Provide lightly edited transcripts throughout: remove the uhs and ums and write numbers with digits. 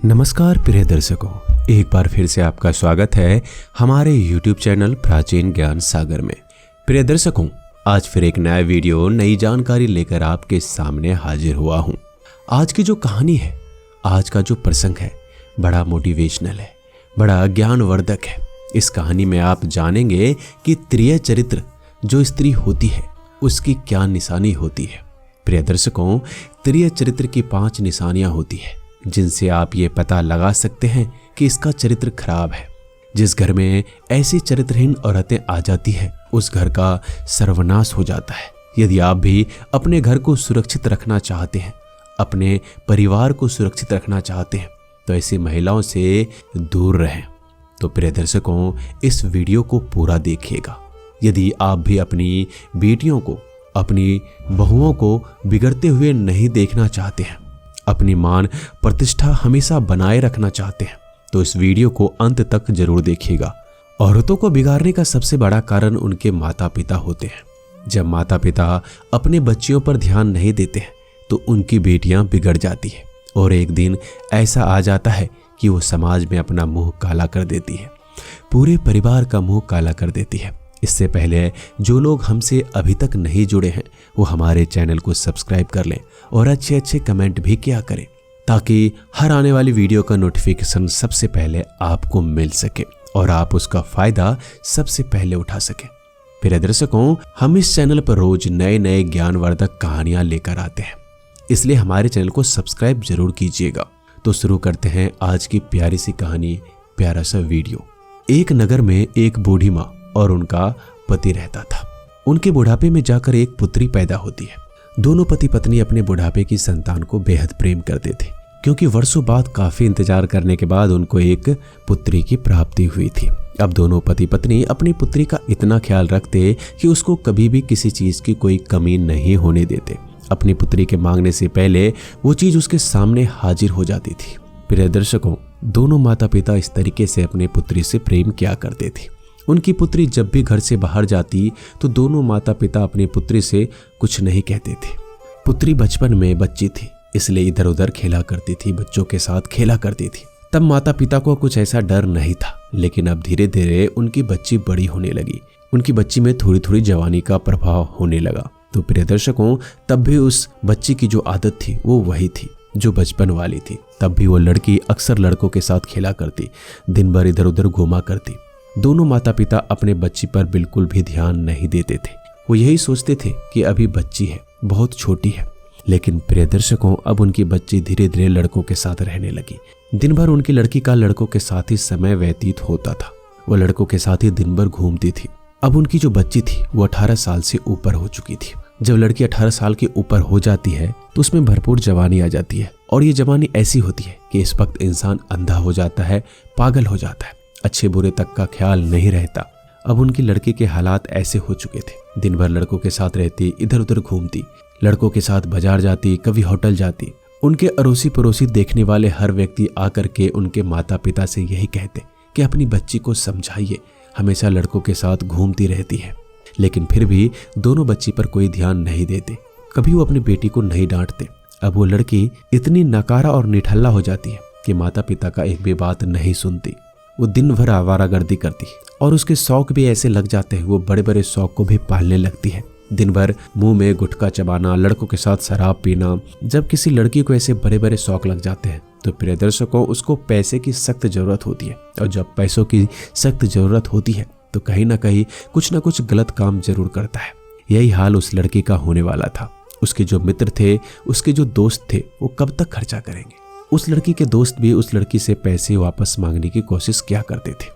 नमस्कार प्रिय दर्शकों, एक बार फिर से आपका स्वागत है हमारे YouTube चैनल प्राचीन ज्ञान सागर में। प्रिय दर्शकों, आज फिर एक नया वीडियो नई जानकारी लेकर आपके सामने हाजिर हुआ हूँ। आज की जो कहानी है, आज का जो प्रसंग है, बड़ा मोटिवेशनल है, बड़ा ज्ञानवर्धक है। इस कहानी में आप जानेंगे कि त्रिय चरित्र जो स्त्री होती है उसकी क्या निशानी होती है। प्रिय दर्शकों, त्रिय चरित्र की 5 निशानियां होती है जिनसे आप ये पता लगा सकते हैं कि इसका चरित्र खराब है। जिस घर में ऐसी चरित्रहीन औरतें आ जाती है उस घर का सर्वनाश हो जाता है। यदि आप भी अपने घर को सुरक्षित रखना चाहते हैं, अपने परिवार को सुरक्षित रखना चाहते हैं, तो ऐसी महिलाओं से दूर रहें। तो प्रिय दर्शकों, इस वीडियो को पूरा देखिएगा। यदि आप भी अपनी बेटियों को, अपनी बहुओं को बिगड़ते हुए नहीं देखना चाहते हैं, अपनी मान प्रतिष्ठा हमेशा बनाए रखना चाहते हैं, तो इस वीडियो को अंत तक जरूर देखिएगा। औरतों को बिगाड़ने का सबसे बड़ा कारण उनके माता पिता होते हैं। जब माता पिता अपने बच्चियों पर ध्यान नहीं देते हैं तो उनकी बेटियां बिगड़ जाती है और एक दिन ऐसा आ जाता है कि वो समाज में अपना मुंह काला कर देती है, पूरे परिवार का मुंह काला कर देती है। इससे पहले जो लोग हमसे अभी तक नहीं जुड़े हैं वो हमारे चैनल को सब्सक्राइब कर लें और अच्छे अच्छे कमेंट भी किया करें, ताकि हर आने वाली वीडियो का नोटिफिकेशन सबसे पहले आपको मिल सके और आप उसका फायदा सबसे पहले उठा सके। प्रिय दर्शकों, हम इस चैनल पर रोज नए नए ज्ञानवर्धक कहानियां लेकर आते हैं, इसलिए हमारे चैनल को सब्सक्राइब जरूर कीजिएगा। तो शुरू करते हैं आज की प्यारी सी कहानी, प्यारा सा वीडियो। एक नगर में एक बूढ़ी माँ और उनका पति रहता था। उनके बुढ़ापे में जाकर एक पुत्री पैदा होती है। दोनों पति पत्नी अपने बुढ़ापे की संतान को बेहद प्रेम करते थे, क्योंकि वर्षों बाद काफी इंतजार करने के बाद उनको एक पुत्री की प्राप्ति हुई थी। अब दोनों पति पत्नी अपनी पुत्री का इतना ख्याल रखते कि उसको कभी भी किसी चीज की कोई कमी नहीं होने देते। अपनी पुत्री के मांगने से पहले वो चीज उसके सामने हाजिर हो जाती थी। प्रिय दर्शकों, दोनों माता पिता इस तरीके से अपने पुत्री से प्रेम किया करते थे। उनकी पुत्री जब भी घर से बाहर जाती तो दोनों माता पिता अपनी पुत्री से कुछ नहीं कहते थे। पुत्री बचपन में बच्ची थी, इसलिए इधर उधर खेला करती थी, बच्चों के साथ खेला करती थी। तब माता पिता को कुछ ऐसा डर नहीं था, लेकिन अब धीरे धीरे उनकी बच्ची बड़ी होने लगी। उनकी बच्ची में थोड़ी थोड़ी जवानी का प्रभाव होने लगा। तो प्रिय दर्शकों, तब भी उस बच्ची की जो आदत थी वो वही थी जो बचपन वाली थी। तब भी वो लड़की अक्सर लड़कों के साथ खेला करती, दिन भर इधर उधर घूमा करती। दोनों माता पिता अपने बच्ची पर बिल्कुल भी ध्यान नहीं देते थे। वो यही सोचते थे कि अभी बच्ची है, बहुत छोटी है। लेकिन प्रिय दर्शकों, अब उनकी बच्ची धीरे धीरे लड़कों के साथ रहने लगी। दिन भर उनकी लड़की का लड़कों के साथ ही समय व्यतीत होता था। वो लड़कों के साथ ही दिन भर घूमती थी। अब उनकी जो बच्ची थी वो 18 साल से ऊपर हो चुकी थी। जब लड़की 18 साल के ऊपर हो जाती है तो उसमें भरपूर जवानी आ जाती है, और ये जवानी ऐसी होती है कि इस वक्त इंसान अंधा हो जाता है, पागल हो जाता है, अच्छे बुरे तक का ख्याल नहीं रहता। अब उनकी लड़की के हालात ऐसे हो चुके थे। दिन भर लड़कों के साथ रहती, इधर उधर घूमती, लड़कों के साथ बाजार जाती, कभी होटल जाती। उनके अड़ोसी पड़ोसी देखने वाले हर व्यक्ति आकर के उनके माता पिता से यही कहते कि अपनी बच्ची को समझाइए, हमेशा लड़कों के साथ घूमती रहती है। लेकिन फिर भी दोनों बच्ची पर कोई ध्यान नहीं देते, कभी वो अपनी बेटी को नहीं डांटते। अब वो लड़की इतनी नकारा और निठल्ला हो जाती है कि माता पिता का एक भी बात नहीं सुनती। वो दिन भर आवारागर्दी करती है और उसके शौक भी ऐसे लग जाते हैं, वो बड़े बड़े शौक को भी पालने लगती है। दिन भर मुंह में गुटखा चबाना, लड़कों के साथ शराब पीना। जब किसी लड़की को ऐसे बड़े बड़े शौक लग जाते हैं तो प्रिय दर्शकों, उसको पैसे की सख्त जरूरत होती है, और जब पैसों की सख्त जरूरत होती है तो कहीं ना कहीं कुछ ना कुछ गलत काम जरूर करता है। यही हाल उस लड़की का होने वाला था। उसके जो मित्र थे, उसके जो दोस्त थे, वो कब तक खर्चा करेंगे। उस लड़की के दोस्त भी उस लड़की से पैसे वापस मांगने की कोशिश किया करते थे।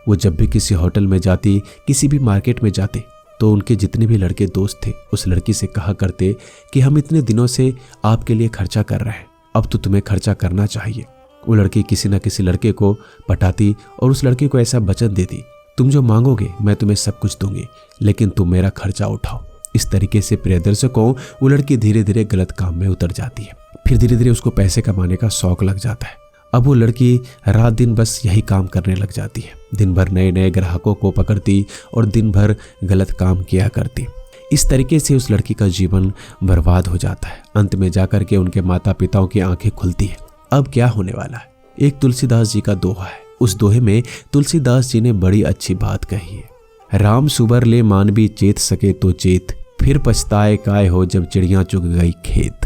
वो जब भी किसी होटल में जाती, किसी भी मार्केट में जाते, तो उनके जितने भी लड़के दोस्त थे उस लड़की से कहा करते कि हम इतने दिनों से आपके लिए खर्चा कर रहे हैं, अब तो तुम्हें खर्चा करना चाहिए। वो लड़की किसी न किसी लड़के को पटाती और उस लड़के को ऐसा वचन देती, तुम जो मांगोगे मैं तुम्हें सब कुछ दूंगी, लेकिन तुम मेरा खर्चा उठाओ। इस तरीके से प्रिय दर्शकों, वो लड़की धीरे धीरे गलत काम में उतर जाती है। फिर धीरे धीरे उसको पैसे कमाने का शौक लग जाता है। अब वो लड़की रात दिन बस यही काम करने लग जाती है। दिन भर नए नए ग्राहकों को पकड़ती और दिन भर गलत काम किया करती। इस तरीके से उस लड़की का जीवन बर्बाद हो जाता है। अंत में जाकर के उनके माता पिताओं की आंखें खुलती है। अब क्या होने वाला है, एक तुलसीदास जी का दोहा है। उस दोहे में तुलसीदास जी ने बड़ी अच्छी बात कही है। राम सुबर ले मानवी चेत सके तो चेत, फिर पछताए काय हो जब चिड़िया चुग गई खेत।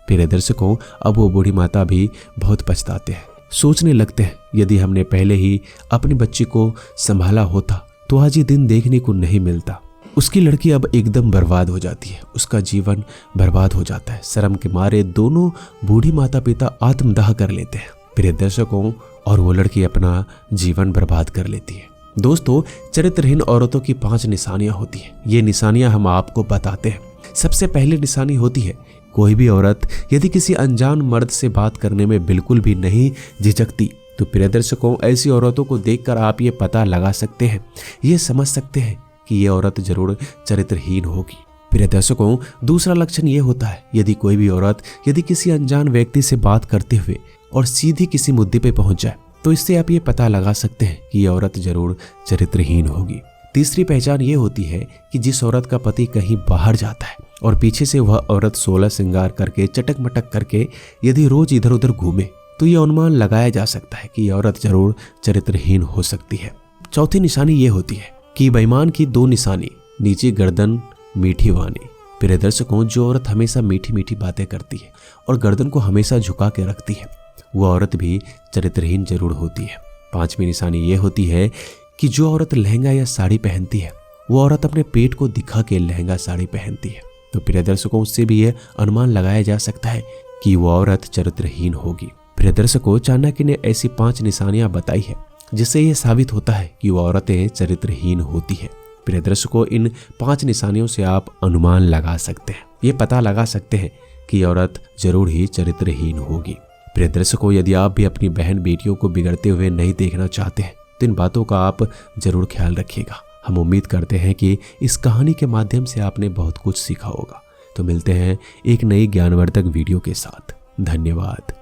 प्रिय दर्शकों, अब वो बूढ़ी माता भी बहुत पछताते हैं, सोचने लगते हैं यदि हमने पहले ही अपनी बच्ची को संभाला होता तो आज ये दिन देखने को नहीं मिलता। उसकी लड़की अब एकदम बर्बाद हो जाती है, उसका जीवन बर्बाद हो जाता है। शर्म के मारे दोनों बूढ़ी माता पिता आत्मदाह कर लेते हैं प्रिय दर्शकों, और वो लड़की अपना जीवन बर्बाद कर लेती है। दोस्तों, चरित्रहीन औरतों की 5 निशानियां होती हैं। ये निशानियां हम आपको बताते हैं। सबसे पहली निशानी होती है, कोई भी औरत यदि किसी अनजान मर्द से बात करने में बिल्कुल भी नहीं झिझकती तो प्रिय दर्शकों, ऐसी औरतों को देखकर आप ये पता लगा सकते हैं, ये समझ सकते हैं कि ये औरत जरूर चरित्रहीन होगी। प्रिय दर्शकों, दूसरा लक्षण ये होता है, यदि कोई भी औरत यदि किसी अनजान व्यक्ति से बात करते हुए और सीधी किसी मुद्दे पे पहुंच जाए तो इससे आप ये पता लगा सकते हैं कि ये औरत जरूर चरित्रहीन होगी। तीसरी पहचान ये होती है कि जिस औरत का पति कहीं बाहर जाता है और पीछे से वह औरत 16 श्रृंगार करके चटक मटक करके यदि रोज इधर उधर घूमे तो ये अनुमान लगाया जा सकता है कि ये औरत जरूर चरित्रहीन हो सकती है। चौथी निशानी ये होती है कि बेईमान की 2 निशानी, नीची गर्दन मीठी वाणी। प्रिय दर्शकों, जो औरत हमेशा मीठी मीठी बातें करती है और गर्दन को हमेशा झुका के रखती है वो औरत भी चरित्रहीन जरूर होती है। 5वीं निशानी ये होती है कि जो औरत लहंगा या साड़ी पहनती है वो औरत अपने पेट को दिखा के लहंगा साड़ी पहनती है। तो प्रिय दर्शकों, उससे भी यह अनुमान लगाया जा सकता है कि वो औरत चरित्रहीन होगी। प्रिय दर्शकों, चाणक्य ने ऐसी 5 निशानियां बताई है जिससे यह साबित होता है कि वो औरतें चरित्रहीन होती है। प्रिय दर्शकों, इन 5 निशानियों से आप अनुमान लगा सकते हैं, ये पता लगा सकते हैं कि औरत जरूर ही चरित्रहीन होगी। प्रिय दर्शकों, यदि आप भी अपनी बहन बेटियों को बिगड़ते हुए नहीं देखना चाहते हैं तो इन बातों का आप जरूर ख्याल रखिएगा। हम उम्मीद करते हैं कि इस कहानी के माध्यम से आपने बहुत कुछ सीखा होगा। तो मिलते हैं एक नई ज्ञानवर्धक वीडियो के साथ। धन्यवाद।